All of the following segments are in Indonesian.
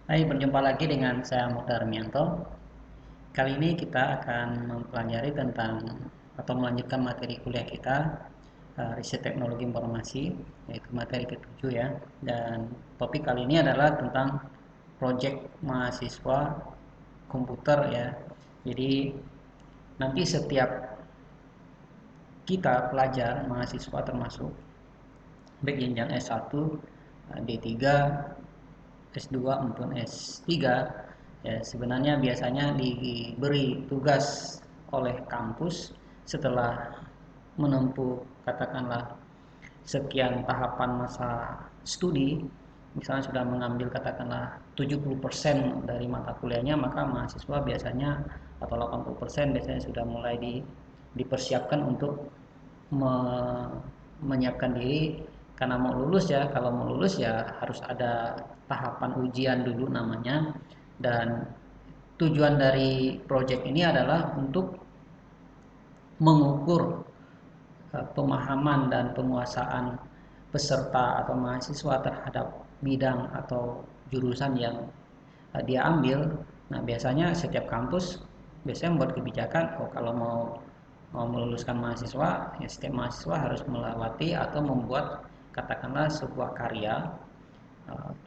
Hai, berjumpa lagi dengan saya Mukhtar Mianto. Kali ini kita akan mempelajari tentang atau melanjutkan materi kuliah kita, riset teknologi informasi, yaitu materi ketujuh ya. Dan topik kali ini adalah tentang proyek mahasiswa komputer ya. Jadi nanti setiap kita pelajar mahasiswa termasuk baik jenjang S1, D3, S2 maupun S3 ya, sebenarnya biasanya diberi tugas oleh kampus setelah menempuh katakanlah sekian tahapan masa studi, misalnya sudah mengambil katakanlah 70% dari mata kuliahnya, maka mahasiswa biasanya atau 80% biasanya sudah mulai dipersiapkan untuk me, menyiapkan diri karena mau lulus ya. Kalau mau lulus ya harus ada tahapan ujian dulu namanya, dan tujuan dari proyek ini adalah untuk mengukur pemahaman dan penguasaan peserta atau mahasiswa terhadap bidang atau jurusan yang dia ambil. Nah, biasanya setiap kampus biasanya membuat kebijakan, oh kalau mau meluluskan mahasiswa, ya setiap mahasiswa harus melewati atau membuat katakanlah sebuah karya,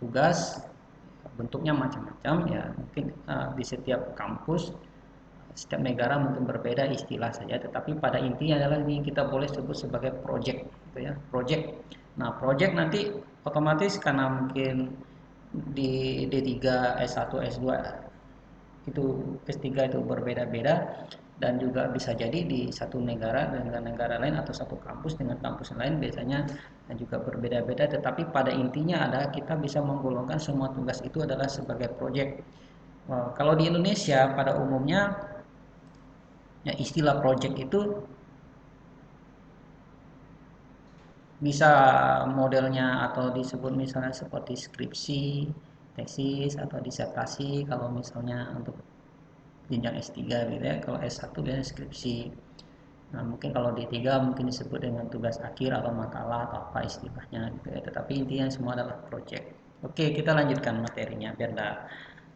tugas, bentuknya macam-macam ya. Mungkin di setiap kampus, setiap negara mungkin berbeda istilah saja, tetapi pada intinya adalah ini kita boleh sebut sebagai project gitu ya, project. Nah, project nanti otomatis karena mungkin di D3, S1, S2 itu, S3 itu berbeda-beda, dan juga bisa jadi di satu negara dengan negara lain atau satu kampus dengan kampus lain biasanya juga berbeda-beda, tetapi pada intinya adalah kita bisa menggolongkan semua tugas itu adalah sebagai project. Kalau di Indonesia pada umumnya ya, istilah project itu bisa modelnya atau disebut misalnya seperti skripsi, tesis, atau disertasi kalau misalnya untuk jenjang S3 gitu ya. Kalau S1 biasanya skripsi. Nah, mungkin kalau D3 mungkin disebut dengan tugas akhir atau makalah atau apa istilahnya gitu ya. Tetapi intinya semua adalah project. Oke, kita lanjutkan materinya biar enggak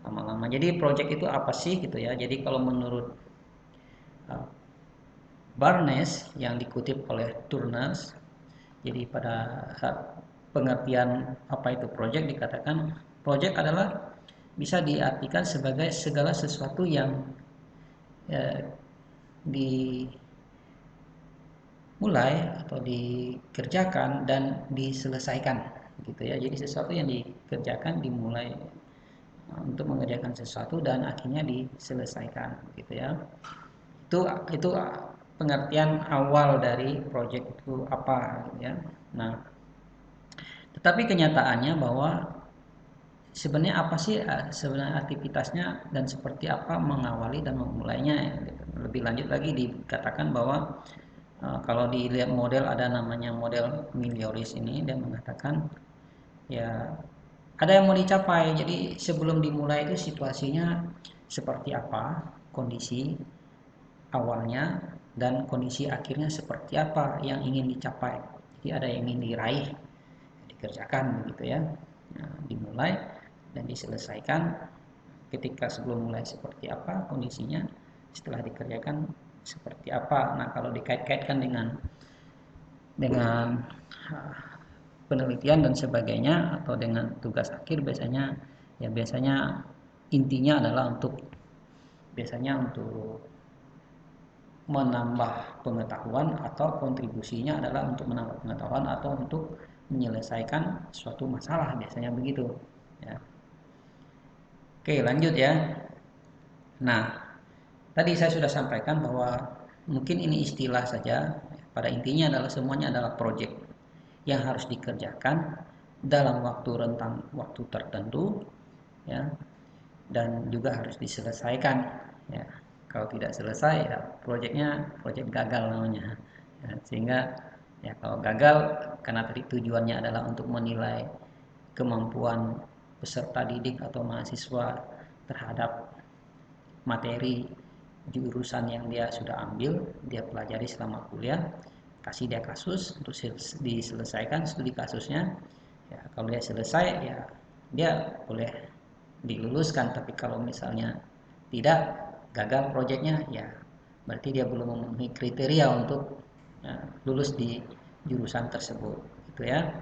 lama-lama. Jadi project itu apa sih gitu ya. Jadi kalau menurut uh, Barnes yang dikutip oleh Turners, jadi pada pengertian apa itu project dikatakan project adalah bisa diartikan sebagai segala sesuatu yang eh, dimulai atau dikerjakan dan diselesaikan gitu ya. Jadi sesuatu yang dikerjakan, dimulai untuk mengerjakan sesuatu dan akhirnya diselesaikan gitu ya. Itu pengertian awal dari project itu apa gitu ya. Nah, tetapi kenyataannya bahwa sebenarnya apa sih sebenarnya aktivitasnya dan seperti apa mengawali dan memulainya ya, gitu. Lebih lanjut lagi dikatakan bahwa kalau dilihat model, ada namanya model Milioris ini, dan mengatakan ya ada yang mau dicapai. Jadi sebelum dimulai itu situasinya seperti apa, kondisi awalnya dan kondisi akhirnya seperti apa yang ingin dicapai. Jadi ada yang ingin diraih, dikerjakan begitu ya. Nah, dimulai dan diselesaikan. Ketika sebelum mulai seperti apa kondisinya, setelah dikerjakan seperti apa. Nah, kalau dikait-kaitkan dengan penelitian dan sebagainya atau dengan tugas akhir, biasanya intinya adalah untuk menambah pengetahuan, atau kontribusinya adalah untuk menambah pengetahuan atau untuk menyelesaikan suatu masalah, biasanya begitu ya. Oke, lanjut ya. Nah, tadi saya sudah sampaikan bahwa mungkin ini istilah saja, pada intinya adalah semuanya adalah project yang harus dikerjakan dalam rentang waktu tertentu ya, dan juga harus diselesaikan ya. Kalau tidak selesai ya project gagal namanya ya. Sehingga ya kalau gagal karena tadi tujuannya adalah untuk menilai kemampuan peserta didik atau mahasiswa terhadap materi jurusan yang dia sudah ambil, dia pelajari selama kuliah, kasih dia kasus untuk diselesaikan studi kasusnya ya. Kalau dia selesai ya dia boleh diluluskan. Tapi kalau misalnya tidak, gagal proyeknya, ya berarti dia belum memenuhi kriteria untuk lulus di jurusan tersebut, gitu ya.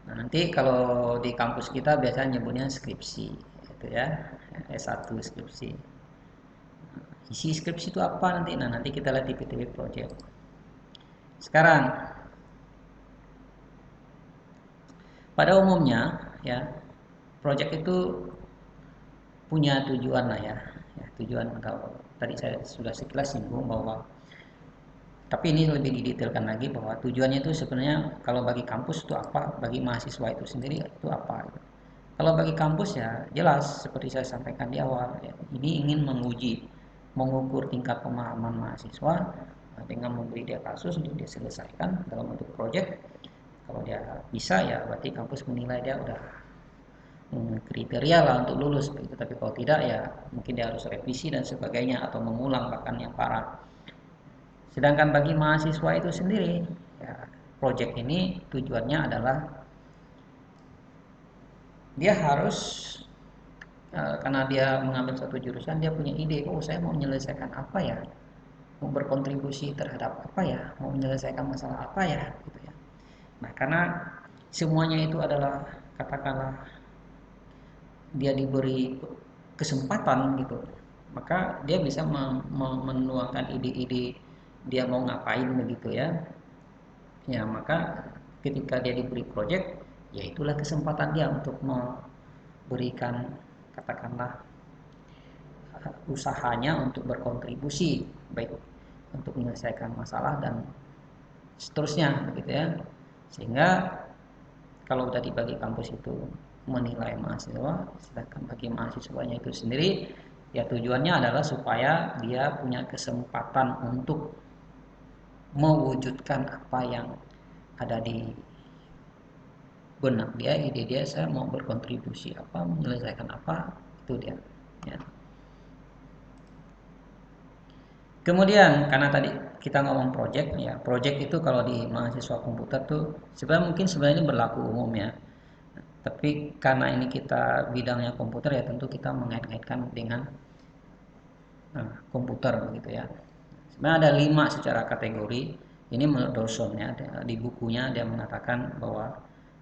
Nah, nanti kalau di kampus kita biasanya nyebutnya skripsi, gitu ya, S1 skripsi. Isi skripsi itu apa nanti? Nah, nanti kita lihat di PTW project. Sekarang, pada umumnya ya, project itu punya tujuan lah ya. Tujuan, kalau tadi saya sudah sekilas singgung bahwa, tapi ini lebih didetailkan lagi bahwa tujuannya itu sebenarnya kalau bagi kampus itu apa, bagi mahasiswa itu sendiri itu apa. Kalau bagi kampus ya jelas seperti saya sampaikan di awal ya, ini ingin mengukur tingkat pemahaman mahasiswa dengan memberi dia kasus untuk dia selesaikan dalam bentuk project. Kalau dia bisa ya berarti kampus menilai dia udah kriteria lah untuk lulus begitu. Tapi kalau tidak ya mungkin dia harus revisi dan sebagainya atau mengulang bahkan yang parah. Sedangkan bagi mahasiswa itu sendiri ya, project ini tujuannya adalah dia harus karena dia mengambil satu jurusan, dia punya ide, oh saya mau menyelesaikan apa ya, mau berkontribusi terhadap apa ya, mau menyelesaikan masalah apa ya, gitu ya. Nah, karena semuanya itu adalah, katakanlah dia diberi kesempatan gitu, maka dia bisa menuangkan ide-ide dia mau ngapain begitu ya. Ya, maka ketika dia diberi project, ya itulah kesempatan dia untuk memberikan, katakanlah, usahanya untuk berkontribusi baik untuk menyelesaikan masalah dan seterusnya begitu ya. Sehingga kalau udah dibagi kampus itu menilai mahasiswa, sedangkan bagi mahasiswanya itu sendiri ya tujuannya adalah supaya dia punya kesempatan untuk mewujudkan apa yang ada di benak dia, ide dia, saya mau berkontribusi apa, menyelesaikan apa, itu dia ya. Kemudian karena tadi kita ngomong project ya, project itu kalau di mahasiswa komputer tuh sebenarnya berlaku umum ya. Tapi karena ini kita bidangnya komputer ya tentu kita mengait-ngaitkan dengan komputer begitu ya. Sebenarnya ada 5 secara kategori. Ini menurut Dawson ya, di bukunya dia mengatakan bahwa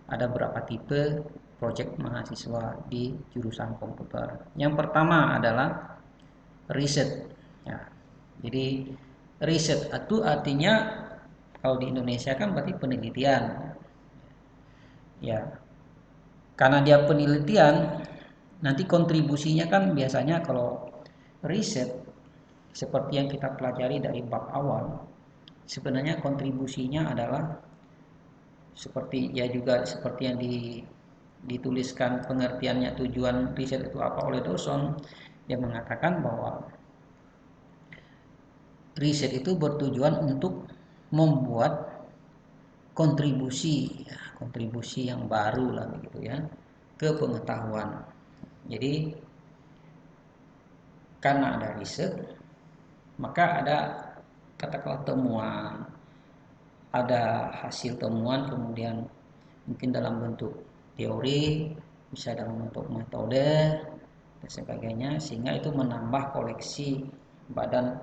ada berapa tipe project mahasiswa di jurusan komputer. Yang pertama adalah riset ya. Jadi riset itu artinya kalau di Indonesia kan berarti penelitian ya. Karena dia penelitian, nanti kontribusinya kan biasanya kalau riset seperti yang kita pelajari dari bab awal, sebenarnya kontribusinya adalah seperti ya juga seperti yang dituliskan pengertiannya tujuan riset itu apa oleh Dawson. Dia mengatakan bahwa riset itu bertujuan untuk membuat kontribusi ya, kontribusi yang baru lah begitu ya ke pengetahuan. Jadi karena ada riset maka ada katakanlah temuan, ada hasil temuan, kemudian mungkin dalam bentuk teori, bisa dalam bentuk metode dan sebagainya, sehingga itu menambah koleksi badan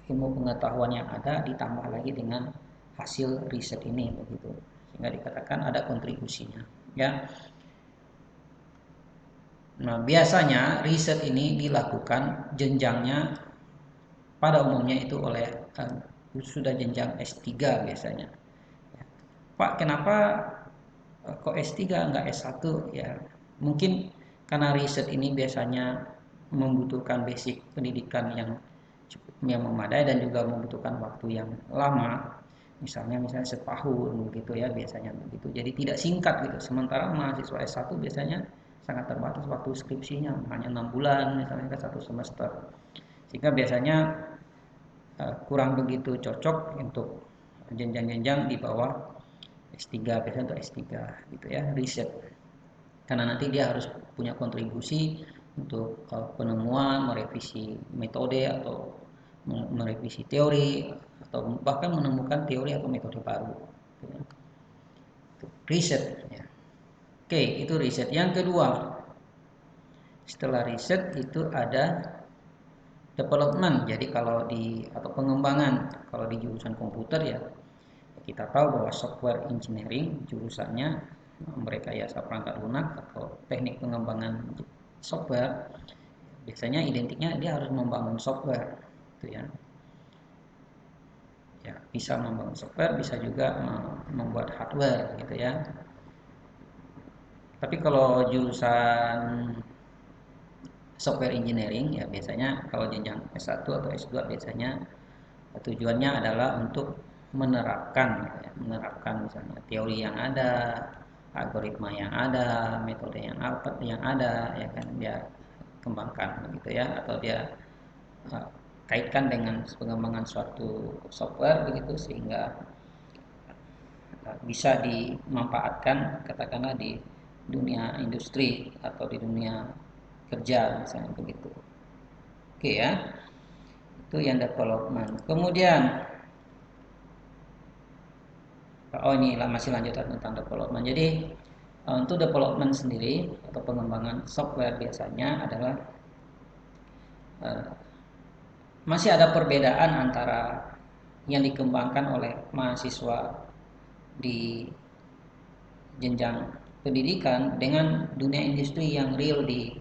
ilmu pengetahuan yang ada ditambah lagi dengan hasil riset ini begitu, sehingga dikatakan ada kontribusinya ya. Nah, biasanya riset ini dilakukan jenjangnya pada umumnya itu oleh sudah jenjang S3 biasanya. Pak, kenapa kok S3 enggak S1 ya? Mungkin karena riset ini biasanya membutuhkan basic pendidikan yang memadai dan juga membutuhkan waktu yang lama. Misalnya setahun begitu ya biasanya begitu. Jadi tidak singkat gitu. Sementara mahasiswa S1 biasanya sangat terbatas waktu skripsinya, hanya 6 bulan misalnya ke 1 semester. Sehingga biasanya kurang begitu cocok untuk jenjang-jenjang di bawah S3, biasanya untuk S3 gitu ya, riset. Karena nanti dia harus punya kontribusi untuk penemuan, merevisi metode atau merevisi teori atau bahkan menemukan teori atau metode baru. Riset ya. Oke, itu riset. Yang kedua, Setelah riset itu ada development. Jadi kalau di atau pengembangan, kalau di jurusan komputer ya kita tahu bahwa software engineering jurusannya merekayasa perangkat lunak atau teknik pengembangan software, biasanya identiknya dia harus membangun software gitu ya. Ya, bisa membangun software, bisa juga membuat hardware gitu ya. Tapi kalau jurusan software engineering ya biasanya kalau jenjang S1 atau S2 biasanya tujuannya adalah untuk menerapkan ya, menerapkan misalnya teori yang ada, algoritma yang ada, metode yang ada ya kan dia kembangkan begitu ya, atau dia uh, kaitkan dengan pengembangan suatu software begitu sehingga bisa dimanfaatkan katakanlah di dunia industri atau di dunia kerja misalnya begitu. Oke ya, itu yang development. Kemudian ini masih lanjutan tentang development. Jadi untuk development sendiri atau pengembangan software biasanya adalah uh, masih ada perbedaan antara yang dikembangkan oleh mahasiswa di jenjang pendidikan dengan dunia industri yang real di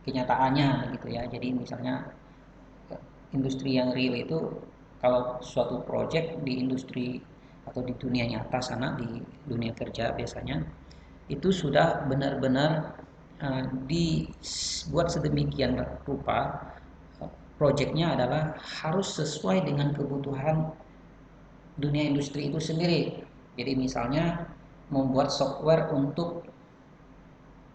kenyataannya gitu ya. Jadi misalnya industri yang real itu kalau suatu project di industri atau di dunia nyata sana di dunia kerja biasanya itu sudah benar-benar dibuat sedemikian rupa projectnya adalah harus sesuai dengan kebutuhan dunia industri itu sendiri. Jadi misalnya membuat software untuk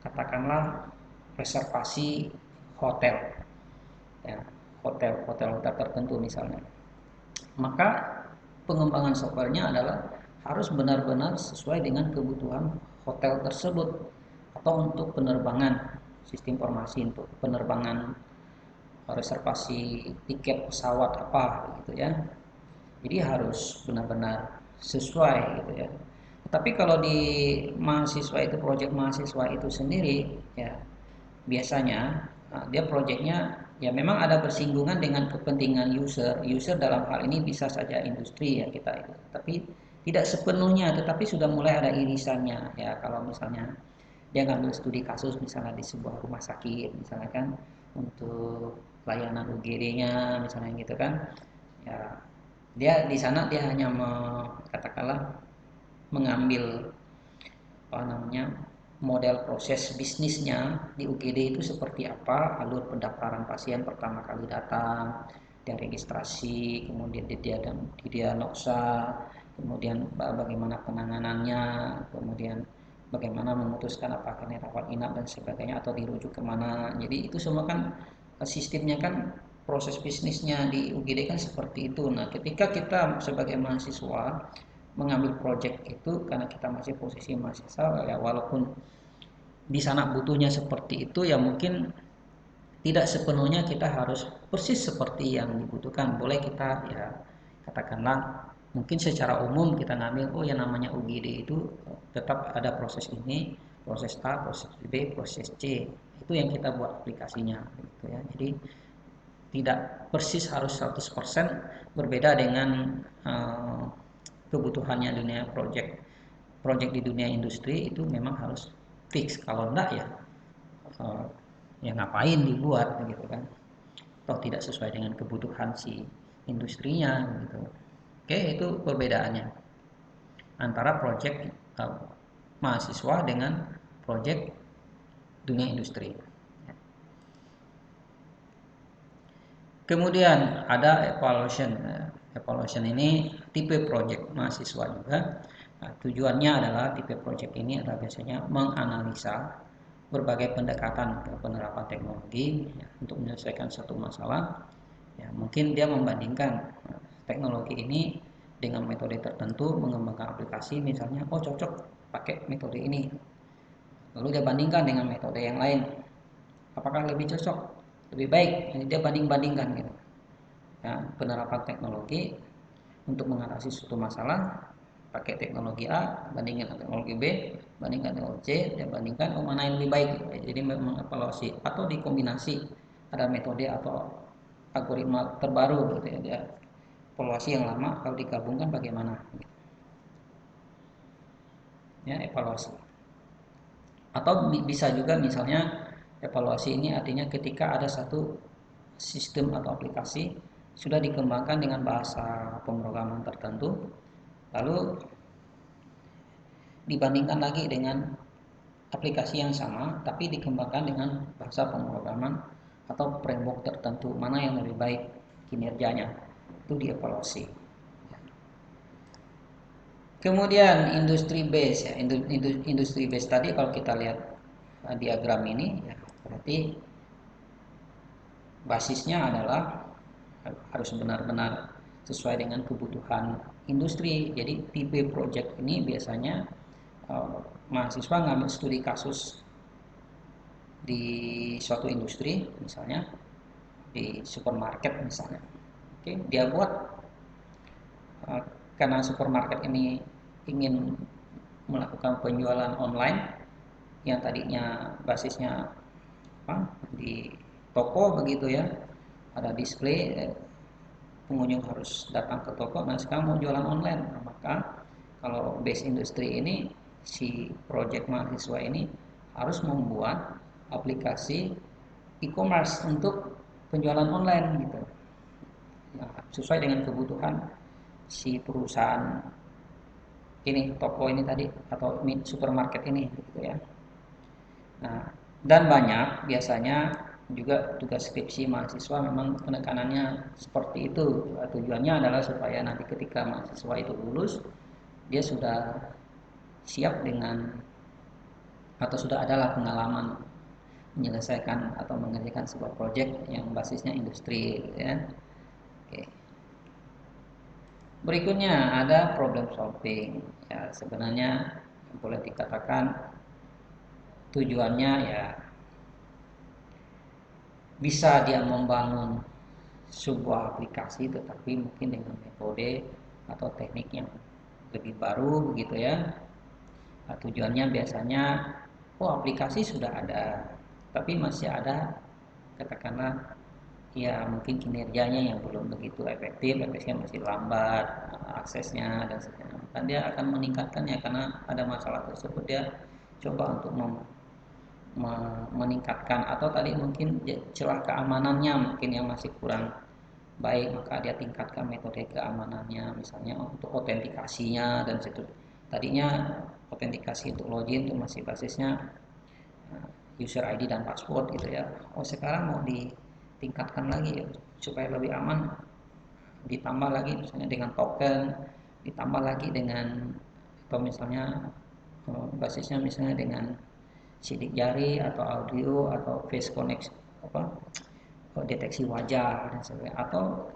katakanlah reservasi hotel, ya, hotel tertentu misalnya. Maka pengembangan softwarenya adalah harus benar-benar sesuai dengan kebutuhan hotel tersebut atau untuk penerbangan sistem informasi untuk penerbangan reservasi tiket pesawat apa gitu ya. Jadi harus benar-benar sesuai gitu ya. Tapi kalau di mahasiswa itu proyek mahasiswa itu sendiri ya biasanya dia proyeknya ya memang ada bersinggungan dengan kepentingan user dalam hal ini bisa saja industri ya kita itu, tapi tidak sepenuhnya, tetapi sudah mulai ada irisannya ya. Kalau misalnya dia ngambil studi kasus misalnya di sebuah rumah sakit misalnya kan untuk layanan UGD-nya misalnya gitu kan ya, dia di sana dia hanya katakanlah mengambil apa namanya model proses bisnisnya di UGD itu seperti apa, alur pendaftaran pasien pertama kali datang, dia registrasi, kemudian didiagnosa, kemudian bagaimana penanganannya, kemudian bagaimana memutuskan apakah ini rawat inap dan sebagainya atau dirujuk kemana. Jadi itu semua kan sistemnya kan proses bisnisnya di UGD kan seperti itu. Nah, ketika kita sebagai mahasiswa mengambil project itu karena kita masih posisi mahasiswa ya walaupun di sana butuhnya seperti itu ya mungkin tidak sepenuhnya kita harus persis seperti yang dibutuhkan. Boleh kita ya katakanlah mungkin secara umum kita ngambil oh yang namanya UGD itu tetap ada proses ini, proses A, proses B, proses C. Itu yang kita buat aplikasinya gitu ya. Jadi tidak persis harus 100% berbeda dengan kebutuhannya dunia project di dunia industri itu memang harus fix. Kalau enggak ya ya ngapain dibuat gitu kan, toh tidak sesuai dengan kebutuhan si industrinya gitu. Oke, itu perbedaannya antara project mahasiswa dengan project dunia industri. Kemudian ada evaluation. Evaluation ini tipe project mahasiswa juga. Nah, tujuannya adalah tipe project ini adalah biasanya menganalisa berbagai pendekatan penerapan teknologi ya, untuk menyelesaikan suatu masalah. Ya, mungkin dia membandingkan teknologi ini dengan metode tertentu mengembangkan aplikasi, misalnya oh cocok pakai metode ini. Lalu dia bandingkan dengan metode yang lain. Apakah lebih cocok, lebih baik? Jadi dia banding-bandingkan gitu. Ya, penerapan teknologi untuk mengatasi suatu masalah pakai teknologi A bandingkan dengan teknologi B bandingkan dengan C, dia bandingkan mana yang lebih baik. Jadi memang evaluasi atau dikombinasi ada metode atau algoritma terbaru gitu ya, dia evaluasi yang lama kalau digabungkan bagaimana, ya evaluasi. Atau bisa juga misalnya evaluasi ini artinya ketika ada satu sistem atau aplikasi sudah dikembangkan dengan bahasa pemrograman tertentu, lalu dibandingkan lagi dengan aplikasi yang sama tapi dikembangkan dengan bahasa pemrograman atau framework tertentu, mana yang lebih baik kinerjanya, itu dievaluasi. Kemudian industri base ya, industri base tadi kalau kita lihat diagram ini ya, berarti basisnya adalah harus benar-benar sesuai dengan kebutuhan industri. Jadi tipe project ini biasanya mahasiswa ngambil studi kasus di suatu industri, misalnya di supermarket misalnya. Oke, dia buat karena supermarket ini ingin melakukan penjualan online yang tadinya basisnya di toko begitu ya, ada display, pengunjung harus datang ke toko. Nah sekarang mau jualan online, nah, maka kalau base industri ini si project mahasiswa ini harus membuat aplikasi e-commerce untuk penjualan online gitu, nah, sesuai dengan kebutuhan si perusahaan ini, toko ini tadi atau supermarket ini gitu ya. Nah, dan banyak biasanya juga tugas skripsi mahasiswa memang penekanannya seperti itu. Tujuannya adalah supaya nanti ketika mahasiswa itu lulus, dia sudah siap dengan atau sudah adalah pengalaman menyelesaikan atau mengerjakan sebuah proyek yang basisnya industri ya. Oke. Berikutnya ada problem solving. Ya, sebenarnya boleh dikatakan tujuannya ya bisa dia membangun sebuah aplikasi tetapi mungkin dengan metode atau teknik yang lebih baru begitu ya. Nah, tujuannya biasanya aplikasi sudah ada tapi masih ada katakanlah ya mungkin kinerjanya yang belum begitu efektif, efeknya masih lambat, aksesnya dan sebagainya. Dan dia akan meningkatkannya karena ada masalah tersebut, dia coba untuk meningkatkan, atau tadi mungkin celah keamanannya mungkin yang masih kurang baik, maka dia tingkatkan metode keamanannya, misalnya untuk autentikasinya dan situ. Tadinya autentikasi untuk login itu masih basisnya user ID dan password gitu ya. Sekarang mau ditingkatkan lagi supaya lebih aman, ditambah lagi misalnya dengan token, ditambah lagi dengan atau misalnya basisnya misalnya dengan sidik jari atau audio atau face connect deteksi wajah dan sebagainya, atau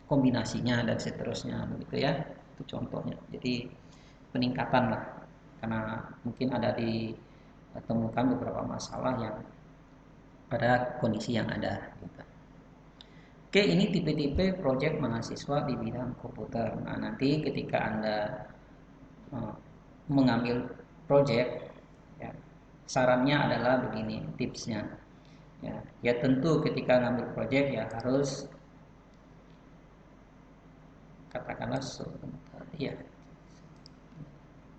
kombinasinya dan seterusnya begitu ya. Itu contohnya. Jadi peningkatan lah karena mungkin ada ditemukan beberapa masalah yang pada kondisi yang ada gitu. Oke, ini tipe-tipe project mahasiswa di bidang komputer. Nah, nanti ketika Anda mengambil project ya, sarannya adalah begini tipsnya ya tentu ketika ngambil project ya harus katakanlah ya,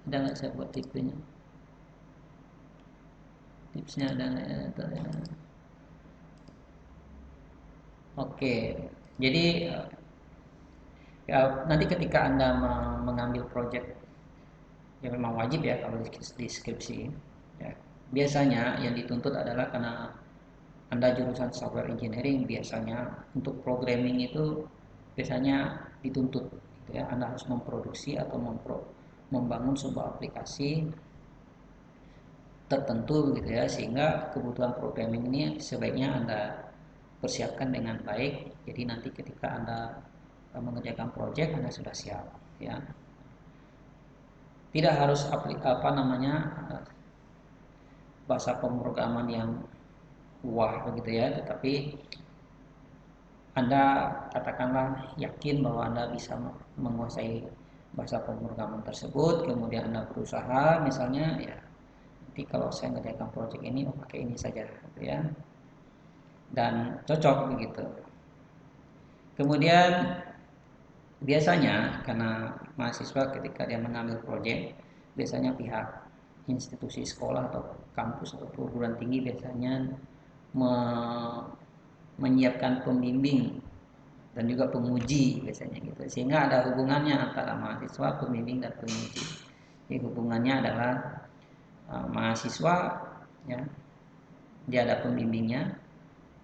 ada nggak saya buat tipsnya ada ya. Oke, jadi ya, nanti ketika Anda mengambil project ya memang wajib ya kalau di skripsi ya, biasanya yang dituntut adalah karena Anda jurusan software engineering, biasanya untuk programming itu biasanya dituntut gitu ya. Anda harus memproduksi atau membangun sebuah aplikasi tertentu gitu ya, sehingga kebutuhan programming ini sebaiknya Anda persiapkan dengan baik. Jadi nanti ketika Anda mengerjakan project Anda sudah siap ya. Tidak harus bahasa pemrograman yang wah begitu ya, tetapi Anda katakanlah yakin bahwa Anda bisa menguasai bahasa pemrograman tersebut, kemudian Anda berusaha misalnya ya nanti kalau saya ngerjakan project ini pakai ini saja gitu ya, dan cocok begitu. Kemudian biasanya karena mahasiswa ketika dia mengambil proyek, biasanya pihak institusi sekolah atau kampus atau perguruan tinggi biasanya menyiapkan pembimbing dan juga penguji biasanya gitu, sehingga ada hubungannya antara mahasiswa, pembimbing dan penguji. Jadi hubungannya adalah mahasiswa ya, dia ada pembimbingnya,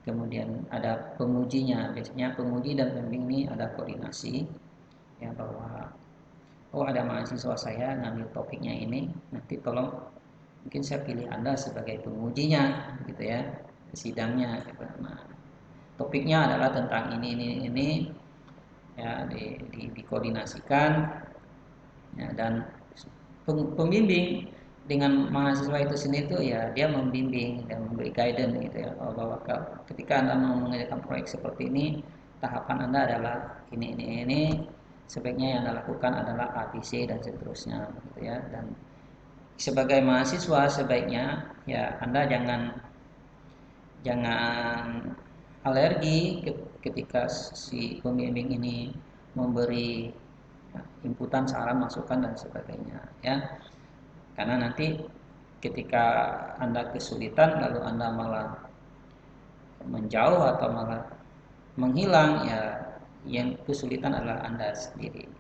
kemudian ada pengujinya. Biasanya penguji dan pembimbing ini ada koordinasi ya, bahwa oh ada mahasiswa saya ngambil topiknya ini, nanti tolong mungkin saya pilih Anda sebagai pengujinya gitu ya, sidangnya gitu. Nah, topiknya adalah tentang ini ya, dikoordinasikan ya, dan pembimbing dengan mahasiswa itu sendiri itu ya dia membimbing dan memberi guidance gitu ya, bahwa ketika Anda mau mengerjakan proyek seperti ini, tahapan Anda adalah ini sebaiknya yang Anda lakukan adalah A, B, C dan seterusnya gitu ya. Dan sebagai mahasiswa sebaiknya ya Anda jangan alergi ketika si pembimbing ini memberi inputan, saran, masukan dan sebagainya ya. Karena nanti ketika Anda kesulitan lalu Anda malah menjauh atau malah menghilang ya, yang kesulitan adalah Anda sendiri.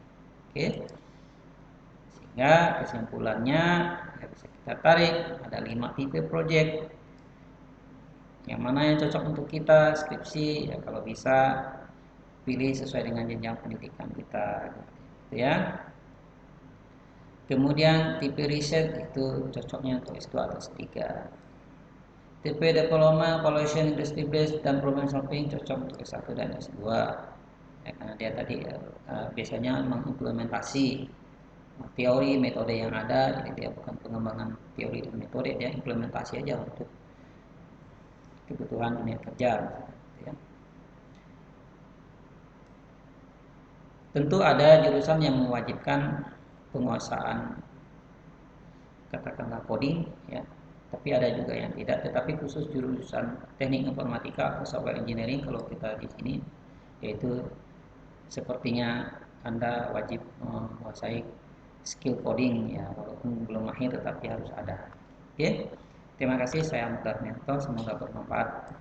Oke. Sehingga kesimpulannya ya bisa kita tarik ada 5 tipe project. Yang mana yang cocok untuk kita skripsi ya, kalau bisa pilih sesuai dengan jenjang pendidikan kita gitu ya. Kemudian tipe riset itu cocoknya untuk S2 atau S3. Tipe diploma, evaluation, industry based dan problem solving cocok untuk S1 dan S2. Ya, karena dia tadi biasanya mengimplementasi teori metode yang ada, jadi dia bukan pengembangan teori dan metode, dia implementasi aja untuk kebutuhan dunia kerja ya. Tentu ada jurusan yang mewajibkan penguasaan katakanlah coding ya, tapi ada juga yang tidak. Tetapi khusus jurusan teknik informatika atau software engineering kalau kita di sini, yaitu sepertinya Anda wajib menguasai skill coding ya, walaupun belum mahir tetapi harus ada. Oke, terima kasih, saya Muhtar Mento, semoga bermanfaat.